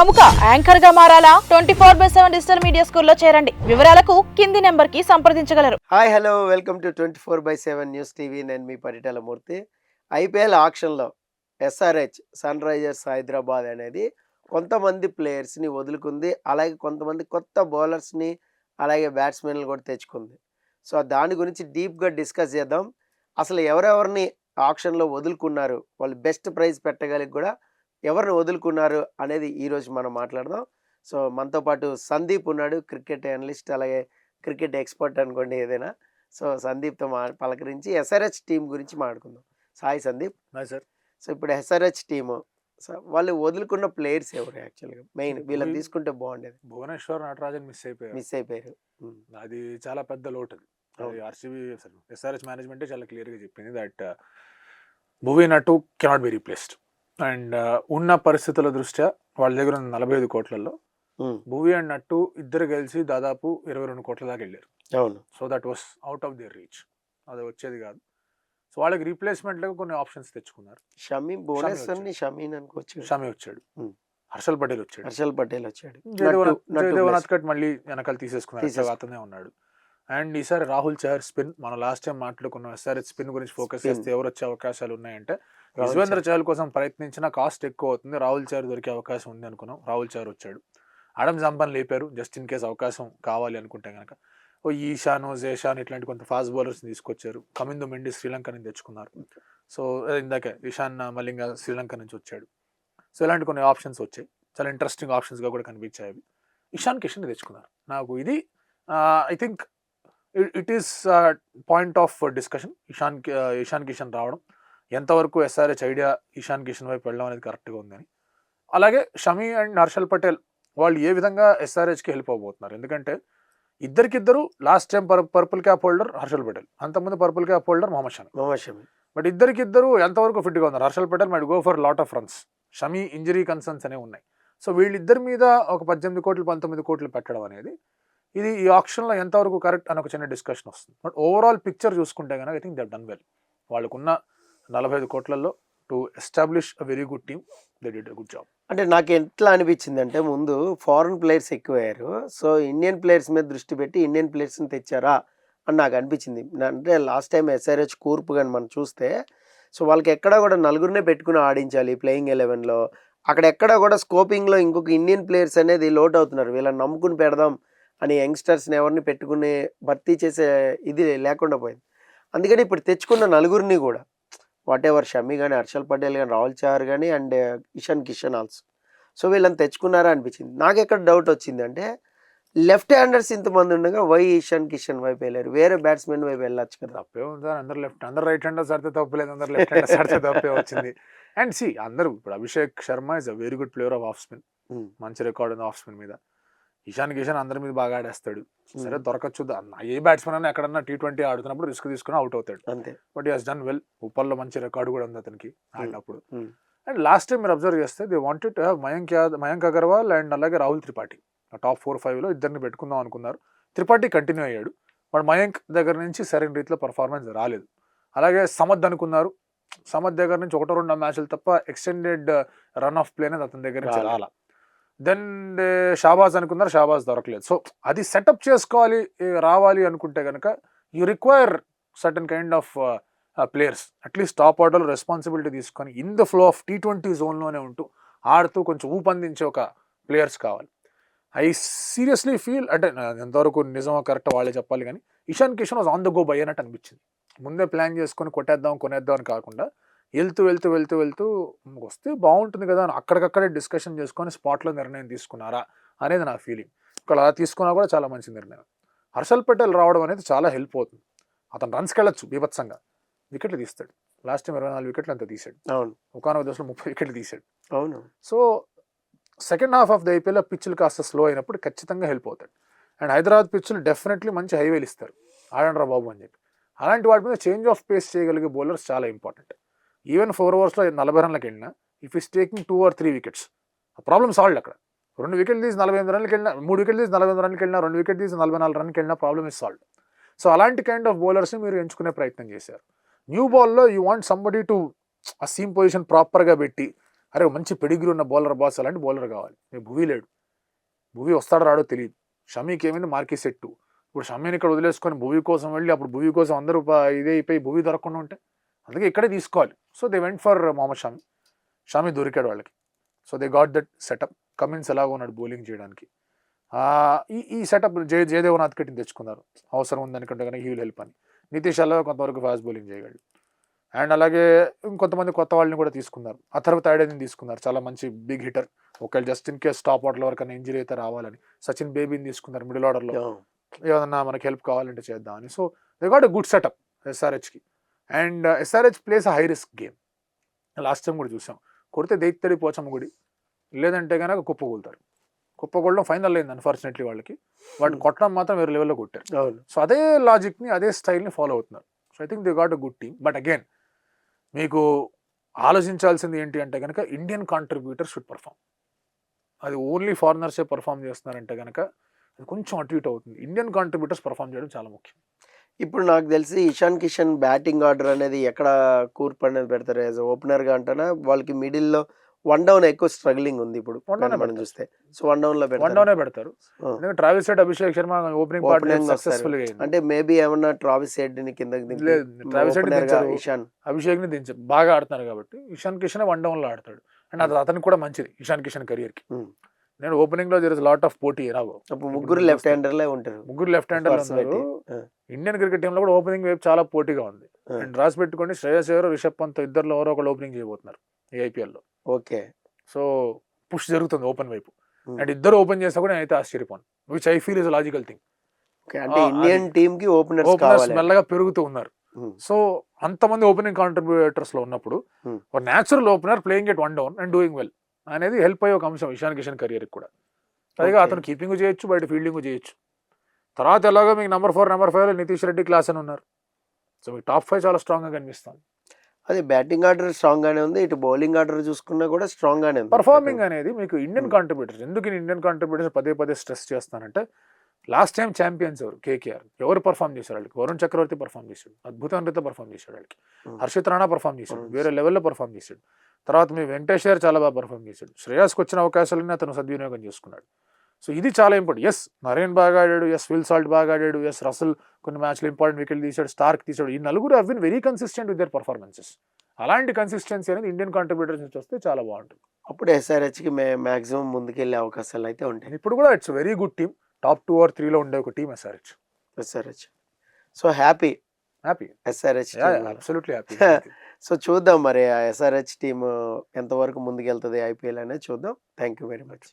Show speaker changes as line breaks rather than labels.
ప్రముఖ యాంకర్ గా మారాలా? 24/7 digital media స్కూల్లో చేరండి. వివరాలకు కింది నెంబర్ కి సంప్రదించగలరు.
Hi hello welcome to 24/7 news TV. నేను మీ పరిటాల మూర్తి. ఐపీఎల్ ఆక్షన్లో ఎస్ఆర్హెచ్ సన్ రైజర్స్ హైదరాబాద్ అనేది కొంతమంది ప్లేయర్స్ని వదులుకుంది. అలాగే కొంతమంది కొత్త బౌలర్స్ని అలాగే బ్యాట్స్మెన్లు కూడా తెచ్చుకుంది. సో దాని గురించి డీప్గా డిస్కస్ చేద్దాం. అసలు ఎవరెవరిని ఆక్షన్లో వదులుకున్నారు, వాళ్ళు బెస్ట్ ప్రైజ్ పెట్టగలిగి కూడా ఎవరిని వదులుకున్నారు అనేది ఈరోజు మనం మాట్లాడదాం. సో మనతో పాటు సందీప్ ఉన్నాడు, క్రికెట్ అనలిస్ట్ అలాగే క్రికెట్ ఎక్స్పర్ట్ అనుకోండి ఏదైనా. సో సందీప్తో పలకరించి ఎస్ఆర్హెచ్ టీం గురించి మాట్లాడుకుందాం. సాయి సందీప్.
సార్,
సో ఇప్పుడు ఎస్ఆర్హెచ్ టీము సో వాళ్ళు వదులుకున్న ప్లేయర్స్ ఎవరు యాక్చువల్గా మెయిన్ వీళ్ళని తీసుకుంటే బాగుండేది?
భువనేశ్వర్ నటరాజన్ మిస్
అయిపోయారు.
అది చాలా పెద్ద లోటు. అది ఆర్సీబీ ఎస్ఆర్హెచ్ మేనేజ్మెంటే చాలా క్లియర్గా చెప్పింది that Bhuvi Nattu cannot be replaced. And ఉన్న పరిస్థితుల దృష్ట్యా వాళ్ళ దగ్గర ఉన్న 45 కోట్లలో భువీ అండ్ నట్టు ఇద్దరు కలిసి దాదాపు 22 కోట్ల దాకా వెళ్ళారు.
అవును.
So that was out of their reach. అది వచ్చేది కాదు. సో వాళ్ళకి రీప్లేస్మెంట్ లాగా కొన్ని ఆప్షన్స్ తెచ్చుకున్నారు.
షమీ
వచ్చాడు, హర్షల్ పటేల్ వచ్చాడు, జయదేవనాథ్ కట్ మళ్ళీ వెనకాల తీసేసుకున్నారు, అతనే ఉన్నాడు. అండ్ ఈసారి రాహుల్ చహర్ స్పిన్, మనం లాస్ట్ టైం మాట్లాడుకున్నాం ఎస్ఆర్హెచ్ స్పిన్ గురించి ఫోకస్ చేస్తే ఎవరు వచ్చే అవకాశాలు ఉన్నాయంటే యుజ్వేంద్ర చహల్ కోసం ప్రయత్నించిన కాస్ట్ ఎక్కువ అవుతుంది, రాహుల్ చహర్ దొరికే అవకాశం ఉంది అనుకున్నాం. రాహుల్ చహర్ వచ్చాడు. Adam Jampan లేపారు just in case అవకాశం కావాలి అనుకుంటే కనుక. ఓ ఈశాను, జేషాన్ ఇట్లాంటి కొంత ఫాస్ట్ బౌలర్స్ తీసుకొచ్చారు. కమిందు మెండి శ్రీలంక నుంచి తెచ్చుకున్నారు. సో ఇందాక ఇషాన్ మలింగ శ్రీలంక నుంచి వచ్చాడు. సో ఇలాంటి కొన్ని ఆప్షన్స్ వచ్చాయి, చాలా ఇంట్రెస్టింగ్ ఆప్షన్స్గా కూడా కనిపించాయి. అవి ఇషాన్ కిషన్ తెచ్చుకున్నారు. నాకు ఇది I think it is point of discussion. Ishan Kishan రావడం ఎంతవరకు ఎస్ఆర్హెచ్ ఐడియా ఇషాన్ కిషన్ వైపు వెళ్ళడం అనేది కరెక్ట్గా ఉందని. అలాగే షమీ అండ్ హర్షల్ పటేల్ వాళ్ళు ఏ విధంగా ఎస్ఆర్హెచ్కి హెల్ప్ అవబోతున్నారు. ఎందుకంటే ఇద్దరికిద్దరు last time purple cap holder Harshal Patel, అంతకుముందు purple cap holder Mohammed Shami. But ఇద్దరికిద్దరు ఎంతవరకు ఫిట్గా ఉన్నారు. Harshal Patel might go for lot of runs, Shami injury concerns అనేవి ఉన్నాయి. సో వీళ్ళిద్దరి మీద ఒక 18 కోట్లు 19 కోట్లు పెట్టడం అనేది ఇది ఈ ఆప్షన్లో ఎంతవరకు కరెక్ట్ అని ఒక చిన్న డిస్కషన్ వస్తుంది. బట్ ఓవరాల్ పిక్చర్ చూసుకుంటే కనుక I think they have done well. వాళ్ళకున్న 45 కోట్లలో to establish a very good team, they did a good job.
అంటే నాకు ఎట్లా అనిపించింది అంటే ముందు ఫారెన్ ప్లేయర్స్ ఎక్కువయ్యారు, సో ఇండియన్ ప్లేయర్స్ మీద దృష్టి పెట్టి ఇండియన్ ప్లేయర్స్ని తెచ్చారా అని నాకు అనిపించింది. అంటే లాస్ట్ టైం ఎస్ఆర్హెచ్ కూర్పు కానీ మనం చూస్తే సో వాళ్ళకి ఎక్కడా కూడా నలుగురినే పెట్టుకుని ఆడించాలి ప్లేయింగ్ 11లో. అక్కడ ఎక్కడా కూడా స్కోపింగ్లో ఇంకొక ఇండియన్ ప్లేయర్స్ అనేది లోట్ అవుతున్నారు. వీళ్ళని నమ్ముకుని పెడదాం అని యంగ్స్టర్స్ని ఎవరిని పెట్టుకుని భర్తీ చేసే ఇది లేకుండా పోయింది. అందుకని ఇప్పుడు తెచ్చుకున్న నలుగురిని కూడా వాట్ ఎవర్ షమీ కానీ, హర్షల్ పటేల్ కానీ, రాహుల్ చహర్ కానీ and Ishan Kishan also, so వీళ్ళని తెచ్చుకున్నారా అనిపించింది. నాకు ఎక్కడ డౌట్ వచ్చింది అంటే లెఫ్ట్ హ్యాండర్స్ ఇంతమంది ఉండగా వై ఇషాన్ కిషన్ వైపు వెళ్ళారు, వేరే బ్యాట్స్మెన్ వైపు వెళ్ళొచ్చు కదా.
తప్పే ఉంది సార్, అందరు రైట్ హ్యాండర్స్ ఆడితే తప్పలేదు, అందరు లెఫ్ట్ హ్యాండర్స్ ఆడితే తప్పే వచ్చింది. అండ్ సి అందరూ ఇప్పుడు Abhishek Sharma is a very good player of spin, మంచి రికార్డ్ ఉంది ఆఫ్ స్పిన్ మీద. ఇషాన్ కిషన్ అందరి మీద బాగా ఆడేస్తాడు. సరే దొరకచ్చు, ఏ బ్యాట్స్మెన్ అయినా ఎక్కడన్నా T20 ఆడుతున్నప్పుడు రిస్క్ తీసుకుని అవుట్ అవుతాడు.
అంతే.
But he has done well. ఉప్పల్లో మంచి రికార్డు కూడా ఉంది అతనికి ఆడినప్పుడు. అండ్ లాస్ట్ టైం మీరు అబ్జర్వ్ చేస్తే they wanted to have Mayank Agarwal and అలాగే రాహుల్ త్రిపాఠి టాప్ 4-5లో ఇద్దరిని పెట్టుకుందాం అనుకున్నారు. త్రిపాఠి కంటిన్యూ అయ్యాడు, బట్ మయాంక్ దగ్గర నుంచి సరైన రీతిలో పర్ఫార్మెన్స్ రాలేదు. అలాగే సమద్ అనుకున్నారు, సమద్ దగ్గర నుంచి 1-2 మ్యాచ్లు తప్ప ఎక్స్టెండెడ్ రన్ ఆఫ్ ప్లే అనేది అతని దగ్గర నుంచి రాలా. దెన్ షాబాజ్ అనుకున్నారు, షాబాజ్ దొరకలేదు. సో అది సెటప్ చేసుకోవాలి రావాలి అనుకుంటే కనుక you require certain kind of players, at least top ఆర్డర్లో రెస్పాన్సిబిలిటీ తీసుకొని in the flow of T20 జోన్లోనే ఉంటూ ఆడుతూ కొంచెం ఊపందించే ఒక ప్లేయర్స్ కావాలి. ఐ సీరియస్లీ ఫీల్, అంటే ఎంతవరకు నిజమో కరెక్ట్ వాళ్ళే చెప్పాలి కానీ Ishan Kishan was on the go by అన్నట్టు అనిపించింది. ముందే ప్లాన్ చేసుకొని కొనేద్దాం అని కాకుండా వెళ్తూ వస్తే బాగుంటుంది కదా అని అక్కడికక్కడే డిస్కషన్ చేసుకొని స్పాట్లో నిర్ణయం తీసుకున్నారా అనేది నా ఫీలింగ్. ఇక్కడ అలా తీసుకున్నా కూడా చాలా మంచి నిర్ణయం. హర్షల్ పటేల్ రావడం అనేది చాలా హెల్ప్ అవుతుంది. అతను రన్స్కి వెళ్ళొచ్చు బీభత్సంగా, వికెట్లు తీస్తాడు. లాస్ట్ టైం 24 వికెట్లు అంతా తీసాడు.
అవును.
ఒకనొక దశలో 30 వికెట్లు తీసాడు.
అవును.
So second half of the IPL పిచ్చులు కాస్త స్లో అయినప్పుడు ఖచ్చితంగా హెల్ప్ అవుతాడు. అండ్ హైదరాబాద్ పిచ్చులు డెఫినెట్లీ మంచి హైవేలు ఇస్తారు, ఆడండ్రా బాబు అని చెప్పి. అలాంటి వాటి మీద చేంజ్ ఆఫ్ పేస్ చేయగలిగే బౌలర్స్ చాలా ఇంపార్టెంట్. ఈవెన్ 4 ఓవర్స్లో 40 రన్లకు వెళ్ళినా if is taking 2 or 3 wickets, ఆ ప్రాబ్లమ్ సాల్వ్. అక్కడ 2 వికెట్లు తీసి 45 రన్లకు వెళ్ళినా, 3 వికెట్లు తీసి 45 రన్లకు వెళ్ళినా, 2 వికెట్ తీసి 44 రన్కి వెళ్ళినా ప్రాబ్లమ్ ఇస్ సాల్వ్. సో అలాంటి కైండ్ ఆఫ్ బౌలర్స్ని మీరు ఎంచుకునే ప్రయత్నం చేశారు. న్యూ బాల్లో యూ వాంట్ సంబడీ టు ఆ సీమ్ పొజిషన్ ప్రాపర్గా పెట్టి అరే మంచి పెడిగ్రీ ఉన్న బౌలర్ బాస్ అలాంటి బౌలర్ కావాలి. మీకు భువి లేడు, భువి వస్తాడో రాడో తెలియదు. షమీకి ఏమైంది మార్కీ సెట్టు, ఇప్పుడు షమీని ఇక్కడ వదిలేసుకొని భువి కోసం వెళ్ళి అప్పుడు భువి కోసం అందరూ ఇదే అయిపోయి భువి దొరకకుండా ఉంటే అందుకే ఇక్కడే తీసుకోవాలి. So they went for Mohammed Shami. Shami దొరికాడు వాళ్ళకి. So they got that setup. Cummins ఎలాగో ఉన్నాడు బౌలింగ్ చేయడానికి. ఈ సెటప్ జయదేవ్ నాథ్కట్ని తెచ్చుకున్నారు, అవసరం ఉందనుకుంటే కనుక హీ విల్ హెల్ప్ అని. నితీష్ అలా కొంతవరకు ఫాస్ట్ బౌలింగ్ చేయగలడు. అండ్ అలాగే ఇంకొంతమంది కొత్త వాళ్ళని కూడా తీసుకున్నారు. ఆ తర్వాత ఐడెని తీసుకున్నారు, చాలా మంచి బిగ్ హిటర్. ఒకవేళ జస్ట్ ఇన్ కేస్ టాప్ ఆర్డర్లో వరకన్నా ఇంజరీ అయితే రావాలని సచిన్ బేబీని తీసుకున్నారు మిడిల్ ఆర్డర్లో, ఏదన్నా మనకి హెల్ప్ కావాలంటే చేద్దామని. So they got a good setup ఎస్ఆర్హెచ్కి. And SRH plays high risk game. Last time కూడా చూసాం, కొడితే దైత్తడి పోచమ్మ గుడి, లేదంటే కనుక కుప్పగూలుతారు. కుప్పగూడడం ఫైనల్ అయింది అన్ఫార్చునేట్లీ వాళ్ళకి. వాటిని కొట్టడం మాత్రం వేరే లెవెల్లో కొట్టారు. సో అదే లాజిక్ని అదే స్టైల్ని ఫాలో అవుతున్నారు. So I think they got a good team. But again మీకు ఆలోచించాల్సింది ఏంటి అంటే కనుక ఇండియన్ కాంట్రిబ్యూటర్ షుడ్ పర్ఫామ్. అది ఓన్లీ ఫారినర్సే పర్ఫామ్ చేస్తున్నారంటే కనుక అది కొంచెం అటు ఇటు అవుతుంది. ఇండియన్ కాంట్రిబ్యూటర్స్ పర్ఫామ్ చేయడం చాలా ముఖ్యం.
ఇప్పుడు నాకు తెలిసి ఇషాన్ కిషన్ బ్యాటింగ్ ఆర్డర్ అనేది ఎక్కడ కూర్పు అనేది పెడతారు యాజ్ ఓపెనర్గా అంటేనా, వాళ్ళకి మిడిల్లో వన్ డౌన్ ఎక్కువ స్ట్రగ్లింగ్ ఉంది ఇప్పుడు మనం చూస్తే. సో వన్ డౌన్ లో
పెడతారు. Travis head, Abhishek Sharma opening partner successful గా.
అంటే మేబీ ఏమన్నా ట్రావిస్ హెడ్ ని కిందకి
ట్రావిస్ హెడ్ ఇషాన్ అభిషేక్ ని దించారు, బాగా ఆడుతున్నారు కాబట్టి ఇషాన్ కిషన్ వన్ డౌన్ లో ఆడతాడు. అండ్ అది అతనికి కూడా మంచిది ఇషాన్ కిషన్ కెరియర్ కి. నేను ఓపెనింగ్ లో దేర్ ఇస్ లాట్ ఆఫ్ పోటీ రావు.
ముగ్గురు లెఫ్ట్ హ్యాండర్లే ఉంటారు,
ముగ్గురు లెఫ్ట్ హ్యాండర్ ఉన్నారు. ఇండియన్ క్రికెట్ టీమ్ లో కూడా ఓపెనింగ్ వైపు చాలా పోటీగా ఉంది. అండ్ రాసి పెట్టుకోండి, శ్రేయస్ అయ్యర్, రిషబ్ పంత్ ఇద్దరులో ఎవరో ఒకళ్ళు ఓపెనింగ్ చేయబోతున్నారు ఈ ఐపీఎల్ లో.
ఓకే,
సో పుష్ జరుగుతుంది ఓపెన్ వైపు. అండ్ ఇద్దరు ఓపెన్ చేస్తా కూడా నేనైతే ఆశ్చర్యపోను, which I feel is logical thing.
అంటే ఇండియన్ టీమ్ కి ఓపెనర్స్
మెల్లగా పెరుగుతూ ఉన్నారు. సో అంతమంది ఓపెనింగ్ కాంట్రిబ్యూటర్స్ లో ఉన్నప్పుడు ఒక natural opener playing at one down and doing well అనేది హెల్ప్ అయ్యే ఒక అంశం ఇషాన్ కిషన్ కెరియర్ కూడా. పైగా అతను కీపింగ్ చేయొచ్చు, బయట ఫీల్డింగ్ చేయొచ్చు. తర్వాత ఎలాగో మీకు number 4, number 5 Nitish Reddy, class అని ఉన్నారు. సో మీకు టాప్ 5 చాలా స్ట్రాంగ్ గా కనిపిస్తుంది.
అదే బ్యాటింగ్ ఆర్డర్ స్ట్రాంగ్ గానే ఉంది, ఇటు బౌలింగ్ ఆర్డర్ చూసుకున్నా కూడా స్ట్రాంగ్ గానే ఉంది.
పర్ఫార్మింగ్ అనేది మీకు ఇండియన్ కాంట్రిబ్యూటర్స్, ఎందుకు ఇండియన్ కాంట్రిబ్యూటర్స్ పదే స్ట్రెస్ చేస్తానంటే, లాస్ట్ టైం ఛాంపియన్స్ ఎవరు, కేకేఆర్ ఎవరు పర్ఫామ్ చేశారు వాళ్ళకి? వరుణ్ చక్రవర్తి పర్ఫామ్ చేశాడు, అద్భుతమైన రీతిలో పర్ఫామ్ చేశాడు వాళ్ళకి. హర్షిత్ రాణా పర్ఫామ్ చేశాడు, వేరే లెవెల్లో పర్ఫామ్ చేశాడు. తర్వాత మీ వెంకటేష్ గారు చాలా బాగా పర్ఫామ్ చేశాడు. శ్రేయస్కి వచ్చిన అవకాశాలన్నీ అతను సద్వినియోగం చేసుకున్నాడు. సో ఇది చాలా ఇంపార్టెంట్. ఎస్ నరేన్ బాగా ఆడాడు, ఎస్ విల్ సాల్ట్ బాగా ఆడాడు, ఎస్ రసల్ కొన్ని మ్యాచ్లు ఇంపార్టెంట్ వికెట్ తీశాడు, స్టార్క్ తీశాడు. ఈ నలుగురు have been very consistent with their performances. అలాంటి కన్సిస్టెన్సీ అనేది ఇండియన్ కాంట్రిబ్యూటర్స్ నుంచి వస్తే చాలా బాగుంటుంది.
అప్పుడు ఎస్ఆర్హెచ్కి మాక్సిమం ముందుకెళ్ళే అవకాశాలు అయితే ఉంటాయి.
ఇప్పుడు కూడా it's very good team, top 2 or 3 లో ఉండే ఒక team SRH.
So happy SRH,
absolutely happy.
So చూద్దాం మరి ఆ ఎస్ఆర్హెచ్ టీమ్ ఎంతవరకు ముందుకెళ్తుంది ఐపీఎల్ అనేది చూద్దాం. Thank you very much.